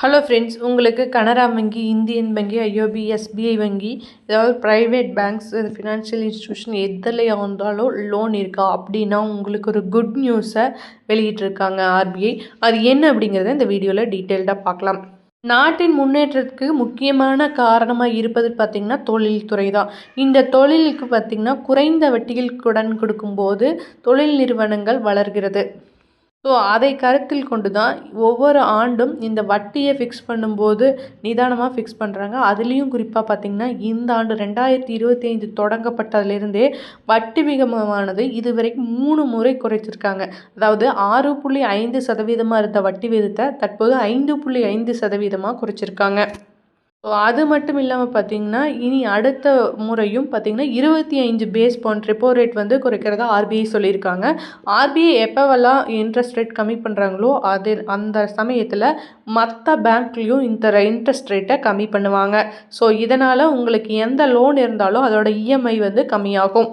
Hello friends, உங்களுக்கு கனரா வங்கி, Indian வங்கி, ஐஓபி, எஸ்பிஐ வங்கி, ஏதாவது ப்ரைவேட் பேங்க்ஸ், ஃபினான்ஷியல் இன்ஸ்டிடியூஷன் எதுலையா இருந்தாலும் லோன் இருக்கா அப்படின்னா உங்களுக்கு ஒரு குட் நியூஸை வெளியிட்டிருக்காங்க ஆர்பிஐ. அது என்ன அப்படிங்கிறத இந்த வீடியோவில் டீட்டெயில்டாக பார்க்கலாம். நாட்டின் முன்னேற்றத்துக்கு முக்கியமான காரணமாக இருப்பது பார்த்திங்கன்னா தொழில்துறை தான். இந்த தொழிலுக்கு பார்த்திங்கன்னா குறைந்த வட்டியில் கடன் கொடுக்கும்போது தொழில் நிறுவனங்கள் வளர்கிறது. ஸோ அதை கருத்தில் கொண்டு தான் ஒவ்வொரு ஆண்டும் இந்த வட்டியை ஃபிக்ஸ் பண்ணும்போது நிதானமாக ஃபிக்ஸ் பண்ணுறாங்க. அதுலேயும் குறிப்பாக பார்த்திங்கன்னா இந்த ஆண்டு 2025 தொடங்கப்பட்டதுலேருந்தே வட்டி விகிதமானது இதுவரைக்கும் 3 முறை குறைச்சிருக்காங்க. அதாவது 6.5% இருந்த வட்டி விகிதத்தை தற்போது 5.5% குறைச்சிருக்காங்க. ஸோ அது மட்டும் இல்லாமல் பார்த்திங்கன்னா இனி அடுத்த முறையும் பார்த்திங்கன்னா 25 பேஸ் பாயிண்ட் ரெப்போ ரேட் குறைக்கிறதா ஆர்பிஐ சொல்லியிருக்காங்க. ஆர்பிஐ எப்போவெல்லாம் இன்ட்ரெஸ்ட் ரேட் கம்மி பண்ணுறாங்களோ அந்த சமயத்தில் மற்ற பேங்க்லேயும் இந்த இன்ட்ரெஸ்ட் ரேட்டை கம்மி பண்ணுவாங்க. ஸோ இதனால் உங்களுக்கு எந்த லோன் இருந்தாலும் அதோட இஎம்ஐ கம்மியாகும்.